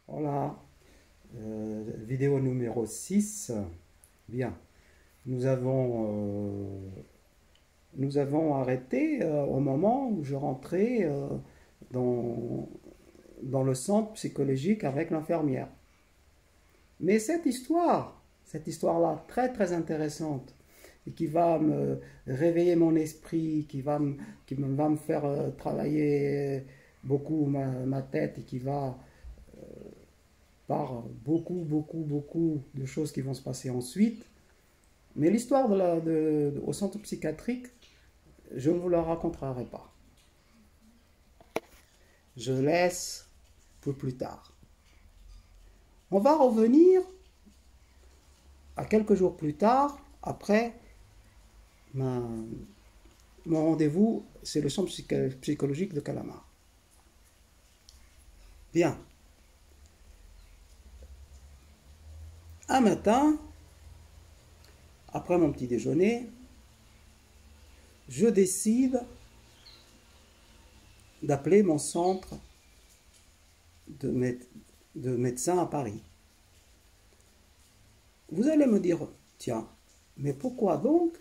Voilà, vidéo numéro 6. Bien, nous avons, euh, nous avons arrêté au moment où je rentrais dans, dans le centre psychologique avec l'infirmière. Mais cette histoire-là, très très intéressante, et qui va me réveiller mon esprit, va me faire travailler beaucoup ma tête, et qui va par beaucoup de choses qui vont se passer ensuite. Mais l'histoire au centre psychiatrique, je ne vous la raconterai pas. Je laisse pour plus tard. On va revenir à quelques jours plus tard, après ma, mon rendez-vous, c'est le centre psychologique de Calamar. Bien. Un matin, après mon petit déjeuner, je décide d'appeler mon centre de médecins à Paris. Vous allez me dire, tiens, mais pourquoi donc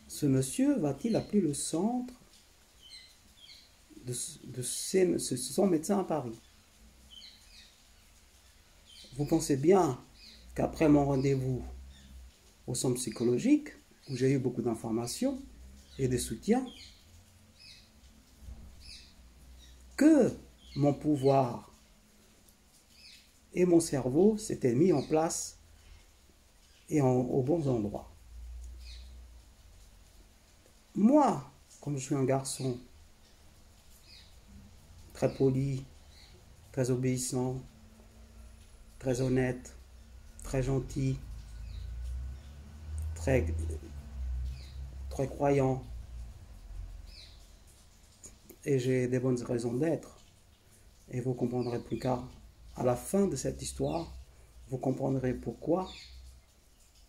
ce monsieur va-t-il appeler le centre de son médecin à Paris? Vous pensez bien qu'après mon rendez-vous au centre psychologique, où j'ai eu beaucoup d'informations et de soutien, que mon pouvoir et mon cerveau s'étaient mis en place et aux bons endroits. Moi, comme je suis un garçon très poli, très obéissant, très honnête, très gentil, très, très croyant, et j'ai des bonnes raisons d'être, et vous comprendrez plus tard, à la fin de cette histoire, vous comprendrez pourquoi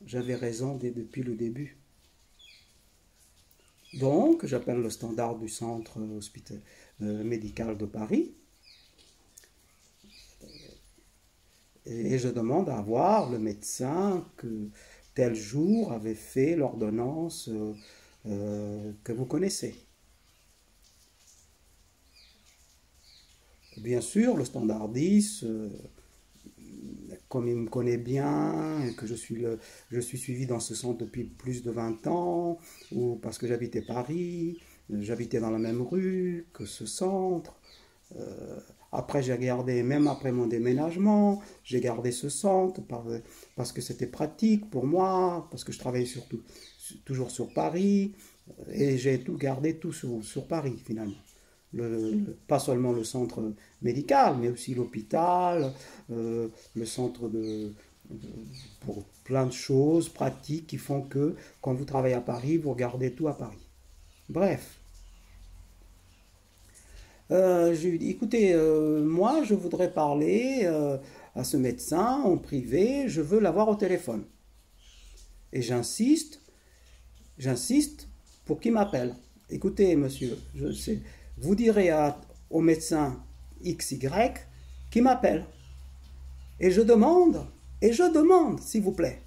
j'avais raison depuis le début. Donc, j'appelle le standard du centre médical de Paris et je demande à voir le médecin que tel jour avait fait l'ordonnance que vous connaissez. Bien sûr, le standardiste, comme il me connaît bien, et que je suis suivi dans ce centre depuis plus de 20 ans, ou parce que j'habitais Paris, j'habitais dans la même rue que ce centre. Après, j'ai gardé, même après mon déménagement, j'ai gardé ce centre parce que c'était pratique pour moi, parce que je travaillais toujours sur Paris, et j'ai tout gardé tout sur Paris finalement. Pas seulement le centre médical, mais aussi l'hôpital, le centre pour plein de choses pratiques qui font que quand vous travaillez à Paris, vous regardez tout à Paris. Bref, j'ai dit, écoutez, moi je voudrais parler à ce médecin en privé, je veux l'avoir au téléphone. Et j'insiste pour qu'il m'appelle. Écoutez, monsieur, vous direz au médecin XY qui m'appelle. Et je demande, s'il vous plaît,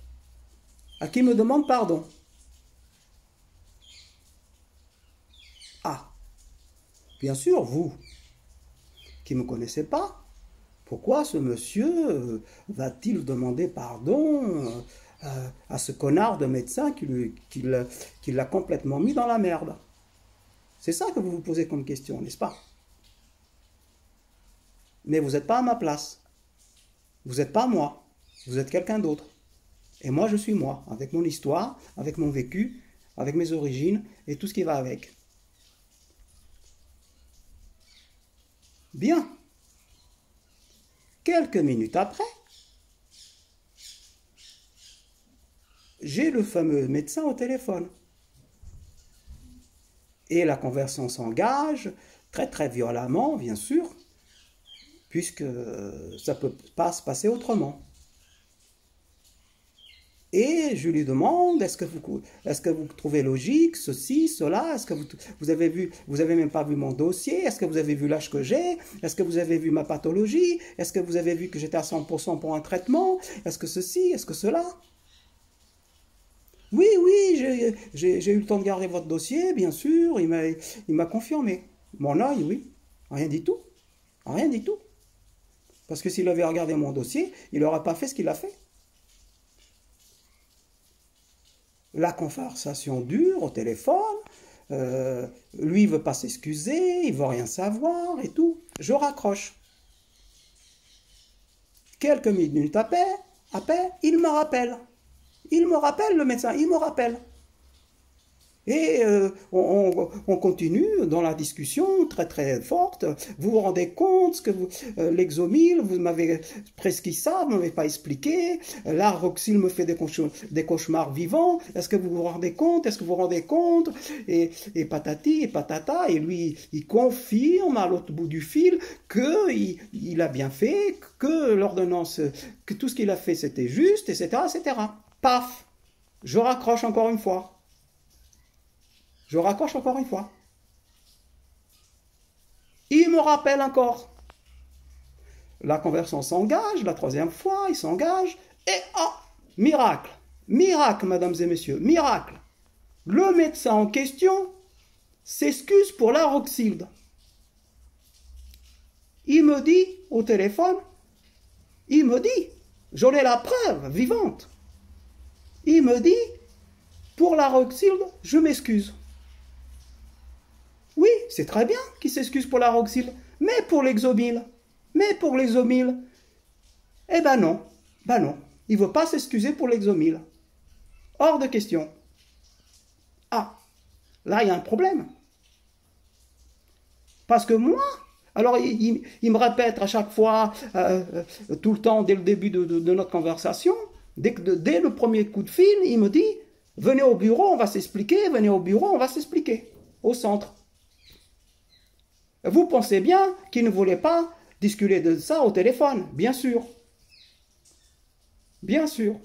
à qui me demande pardon. Ah, bien sûr, vous, qui ne me connaissez pas, pourquoi ce monsieur va-t-il demander pardon à ce connard de médecin qui l'a complètement mis dans la merde? C'est ça que vous vous posez comme question, n'est-ce pas? Mais vous n'êtes pas à ma place. Vous n'êtes pas moi. Vous êtes quelqu'un d'autre. Et moi, je suis moi, avec mon histoire, avec mon vécu, avec mes origines et tout ce qui va avec. Bien. Quelques minutes après, j'ai le fameux médecin au téléphone. Et la conversation s'engage très très violemment, bien sûr, puisque ça ne peut pas se passer autrement. Et je lui demande, est-ce que vous trouvez logique ceci, cela? Est-ce que vous avez vu, vous avez même pas vu mon dossier? Est-ce que vous avez vu l'âge que j'ai? Est-ce que vous avez vu ma pathologie? Est-ce que vous avez vu que j'étais à 100% pour un traitement? Est-ce que ceci? Est-ce que cela? Oui, oui, j'ai eu le temps de garder votre dossier, bien sûr. Il m'a confirmé. Mon œil, oui. Rien du tout. Rien du tout. Parce que s'il avait regardé mon dossier, il n'aurait pas fait ce qu'il a fait. La conversation dure au téléphone. Lui, il veut pas s'excuser, il veut rien savoir et tout. Je raccroche. Quelques minutes après, il me rappelle. Il me rappelle, le médecin, il me rappelle. Et on continue dans la discussion très très forte. Vous vous rendez compte ce que l'exomil, vous m'avez prescrit ça, vous ne m'avez pas expliqué. L'arroxyle me fait des cauchemars vivants. Est-ce que vous vous rendez compte? Est-ce que vous vous rendez compte? Et patati et patata. Et lui, il confirme à l'autre bout du fil qu'il a bien fait, que l'ordonnance, que tout ce qu'il a fait c'était juste, etc., etc. Paf! Je raccroche encore une fois. Je raccroche encore une fois. Il me rappelle encore. La conversion s'engage, la troisième fois, il s'engage. Et miracle, miracle, mesdames et messieurs, miracle. Le médecin en question s'excuse pour l'aroxylde. Il me dit au téléphone, il me dit, j'en ai la preuve vivante. Il me dit, pour l'aroxylde, je m'excuse. Oui, c'est très bien qu'il s'excuse pour l'aroxyle, mais pour l'exomil, eh ben non, il ne veut pas s'excuser pour l'exomil. Hors de question. Ah, là il y a un problème. Parce que moi, alors il me répète à chaque fois, tout le temps, dès le début de notre conversation, dès le premier coup de fil, il me dit, venez au bureau, on va s'expliquer, venez au bureau, on va s'expliquer, au centre. Vous pensez bien qu'il ne voulait pas discuter de ça au téléphone, bien sûr. Bien sûr.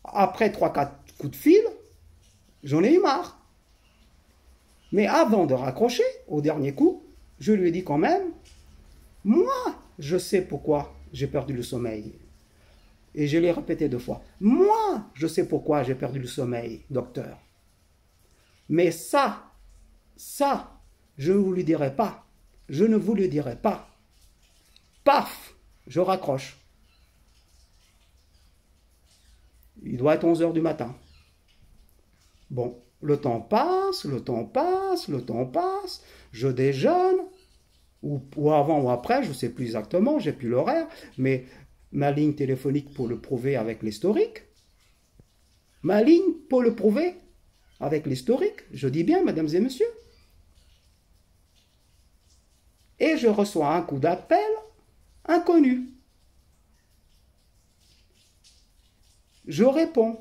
Après 3-4 coups de fil, j'en ai eu marre. Mais avant de raccrocher, au dernier coup, je lui ai dit quand même, moi, je sais pourquoi j'ai perdu le sommeil. Et je l'ai répété 2 fois. Moi, je sais pourquoi j'ai perdu le sommeil, docteur. Mais ça, je ne vous le dirai pas. Je ne vous le dirai pas. Paf, je raccroche. Il doit être 11 h du matin. Bon, le temps passe, je déjeune, ou avant ou après, je ne sais plus exactement, j'ai plus l'horaire, mais ma ligne téléphonique pour le prouver avec l'historique, je dis bien, mesdames et messieurs, et je reçois un coup d'appel inconnu. Je réponds.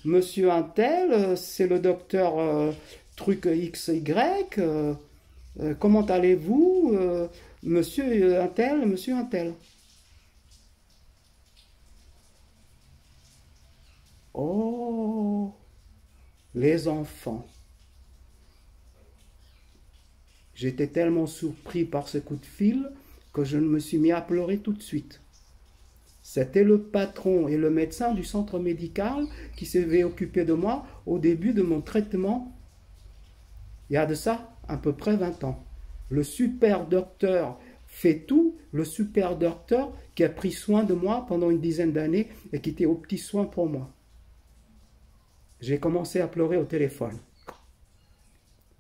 Monsieur Untel, c'est le docteur truc XY, comment allez-vous, monsieur Untel? Oh, les enfants. J'étais tellement surpris par ce coup de fil que je me suis mis à pleurer tout de suite. C'était le patron et le médecin du centre médical qui s'avait occupé de moi au début de mon traitement, il y a de ça à peu près 20 ans. Le super docteur fait tout, le super docteur qui a pris soin de moi pendant une dizaine d'années et qui était aux petits soins pour moi. J'ai commencé à pleurer au téléphone.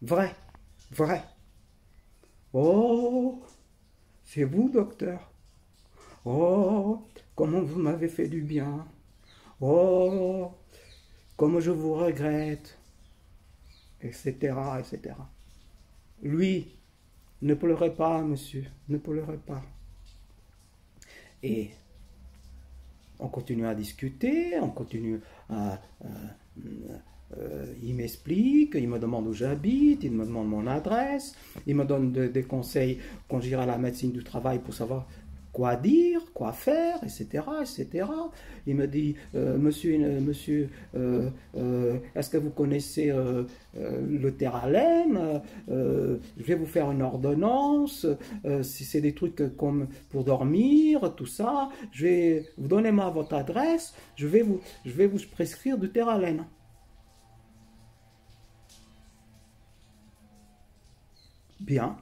Vrai, vrai. Oh, c'est vous, docteur. Oh, comment vous m'avez fait du bien. Oh, comme je vous regrette, etc., etc. Lui, ne pleurez pas, monsieur, ne pleurez pas. Et on continue à discuter, on continue il m'explique, il me demande où j'habite, il me demande mon adresse, il me donne des conseils quand j'irai à la médecine du travail pour savoir quoi dire, quoi faire, etc., etc. Il me dit, monsieur, est-ce que vous connaissez le Terralène? Je vais vous faire une ordonnance, si c'est des trucs comme pour dormir, tout ça, vous donnez-moi votre adresse, je vais vous prescrire du Terralène. Bien,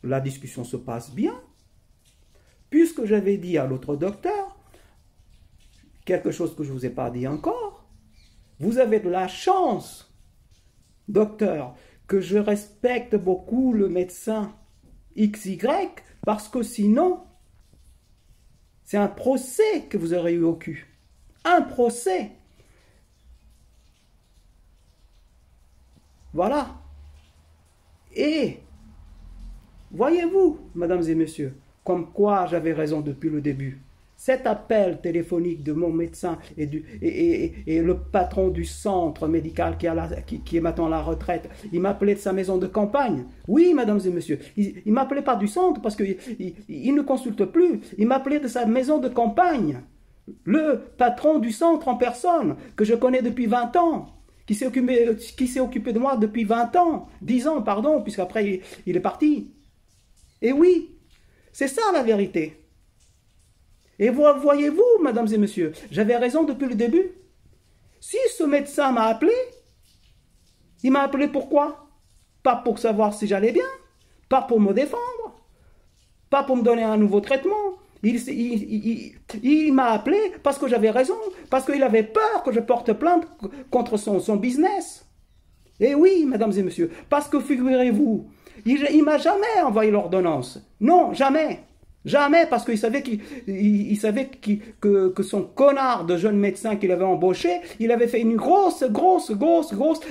la discussion se passe bien. Puisque j'avais dit à l'autre docteur quelque chose que je ne vous ai pas dit encore, vous avez de la chance, docteur, que je respecte beaucoup le médecin XY, parce que sinon, c'est un procès que vous aurez eu au cul. Un procès. Voilà. Et, voyez-vous, mesdames et messieurs, comme quoi j'avais raison depuis le début. Cet appel téléphonique de mon médecin et le patron du centre médical qui est maintenant à la retraite, il m'appelait de sa maison de campagne. Oui, mesdames et messieurs, il ne m'appelait pas du centre parce qu'il ne consulte plus. Il m'appelait de sa maison de campagne. Le patron du centre en personne, que je connais depuis 20 ans, qui s'est occupé de moi depuis 20 ans, 10 ans, pardon, puisqu'après il est parti. Et oui, c'est ça la vérité. Et voyez-vous, mesdames et messieurs, j'avais raison depuis le début. Si ce médecin m'a appelé, il m'a appelé pourquoi? Pas pour savoir si j'allais bien, pas pour me défendre, pas pour me donner un nouveau traitement. Il m'a appelé parce que j'avais raison, parce qu'il avait peur que je porte plainte contre son business. Et oui, mesdames et messieurs, parce que figurez-vous, il ne m'a jamais envoyé l'ordonnance. Non, jamais. Jamais, parce qu'il savait, que son connard de jeune médecin qu'il avait embauché, il avait fait une grosse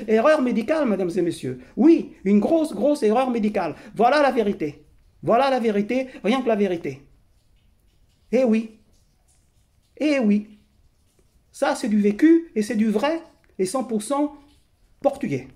erreur médicale, mesdames et messieurs. Oui, une grosse erreur médicale. Voilà la vérité. Voilà la vérité, rien que la vérité. Eh oui. Eh oui. Ça, c'est du vécu et c'est du vrai et 100% portugais.